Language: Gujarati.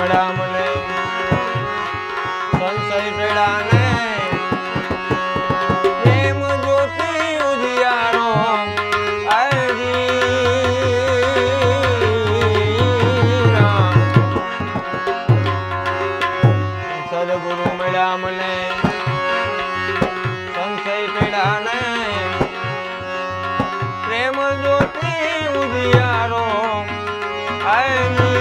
મળ્યા મને સંશય પેડા ને પ્રેમ જ્યોતિ ઉજિયારો સદગુરુ મળ્યા મને સંશય પેડા ને પ્રેમ જ્યોતિ ઉજિયારો આય